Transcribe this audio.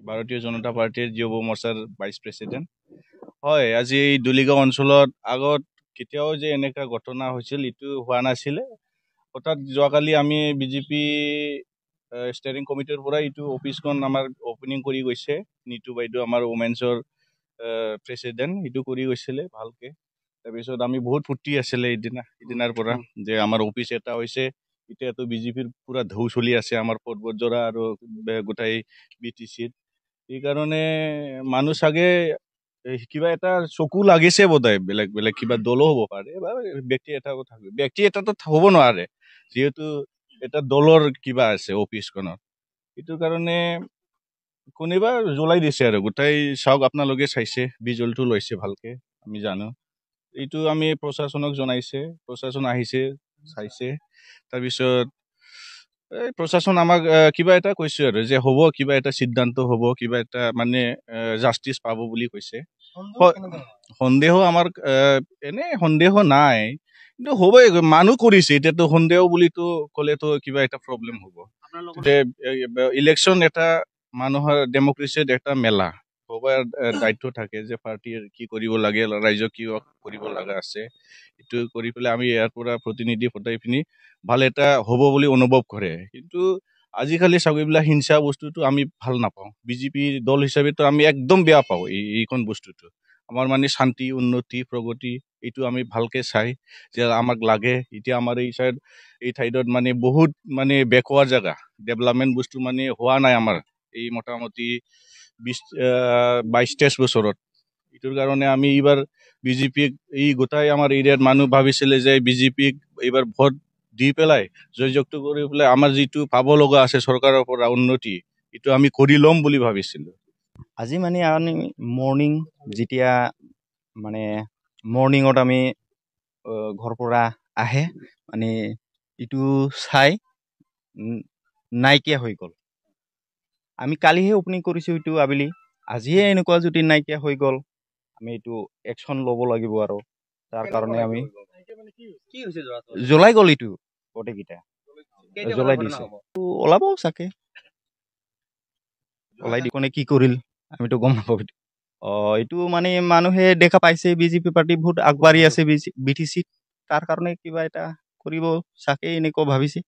ভাৰতীয় জনতা পাৰ্টিৰ যুৱ মৰ্চাৰ ভাইচ প্ৰেচিডেণ্ট। হয়, আজি এই দুলিগাঁও অঞ্চলত আগত কেতিয়াও যে এনেকুৱা ঘটনা হৈছিল এইটো হোৱা নাছিলে। হঠাৎ যোৱাকালি আমি বিজেপি ষ্টেয়াৰিং কমিটিৰ পৰা এইটো অফিচখন আমাৰ অপেনিং কৰি গৈছে। নীতু বাইদেউ আমাৰ ওমেন্সৰ প্ৰেচিডেণ্ট, এইটো কৰি গৈছিলে ভালকে। তাৰপিছত আমি বহুত ফূৰ্তি আছিলে সিদিনাৰ পৰা যে আমাৰ অফিচ এটা হৈছে। এতিয়াতো বিজেপিৰ পুৰা ঢৌ চলি আছে আমাৰ পৰ্বতজৰা আৰু গোটাই BTCত। সেইকাৰণে মানুহ চাগে কিবা এটা চকু লাগিছে বোধহয়, বেলেগ বেলেগ কিবা দলো হ'ব পাৰে বা ব্যক্তি এটা কথা ব্যক্তি এটাতো হ'ব নোৱাৰে, যিহেতু এটা দলৰ কিবা আছে অফিচখনত। সেইটো কাৰণে কোনোবা জ্বলাই দিছে আৰু গোটাই চাওক, আপোনালোকে চাইছে, বিজুলটো লৈছে ভালকে, আমি জানো। এইটো আমি প্ৰশাসনক জনাইছে, প্ৰশাসন আহিছে, চাইছে। তাৰপিছত এই প্ৰশাসন আমাক কিবা এটা কৈছে আৰু যে হ'ব, কিবা এটা সিদ্ধান্ত হ'ব, কিবা এটা মানে জাষ্টিচ পাব বুলি কৈছে। সন্দেহ আমাৰ এনে সন্দেহ নাই, কিন্তু হ'বই, মানুহ কৰিছে, এতিয়াতো সন্দেহ বুলিতো ক'লেতো কিবা এটা প্ৰব্লেম হ'ব। ইলেকশ্যন এটা মানুহৰ ডেমক্ৰেচিৰ এটা মেলা, সবাৰ দায়িত্ব থাকে যে পাৰ্টিৰ কি কৰিব লাগে, ৰাইজক কি কৰিব লগা আছে, এইটো কৰি পেলাই আমি ইয়াৰ পৰা প্ৰতিনিধি পঠাই পিনি ভাল এটা হ'ব বুলি অনুভৱ কৰে। কিন্তু আজিকালি চাওক, এইবিলাক হিংসা বস্তুটো আমি ভাল নাপাওঁ। বিজেপি দল হিচাপেতো আমি একদম বেয়া পাওঁ এইখন বস্তুটো। আমাৰ মানে শান্তি, উন্নতি, প্ৰগতি এইটো আমি ভালকে চাই যে আমাক লাগে। এতিয়া আমাৰ এই ঠাইডত মানে বহুত মানে বেকৱাৰ্ড জেগা, ডেভেলপমেণ্ট বস্তু মানে হোৱা নাই আমাৰ এই মোটামুটি 22-23 বছৰত। এইটোৰ কাৰণে আমি এইবাৰ বিজেপিক, এই গোটাই আমাৰ এৰিয়াত মানুহ ভাবিছিলে যে বিজেপিক এইবাৰ ভোট দি পেলাই জয়যুক্ত কৰি পেলাই আমাৰ যিটো পাব লগা আছে চৰকাৰৰ পৰা উন্নতি, এইটো আমি কৰি ল'ম বুলি ভাবিছিলোঁ। আজি মানে আমি মৰ্ণিং যেতিয়া মানে মৰ্ণিঙত আমি ঘৰ পৰা আহে, মানে এইটো চাই নাইকিয়া হৈ গ'ল। আমি কালিহে অপেনিং কৰিছোঁ এইটো আবেলি, আজিহে এনেকুৱা যদি নাইকিয়া হৈ গ'ল, আমি এইটো একশ্যন ল'ব লাগিব। আৰু তাৰ কাৰণে আমি জ্বলাই গ'ল, এইটো গোটেইকেইটা জ্বলাই দিছে। ওলাব চাগে, ওলাই দি কোনে কি কৰিল আমিতো গম নাপাওঁ। এইটো মানে মানুহে দেখা পাইছে বিজেপি পাৰ্টি বহুত আগবাঢ়ি আছে BTCত, তাৰ কাৰণে কিবা এটা কৰিব চাগে এনেকুৱা ভাবিছে।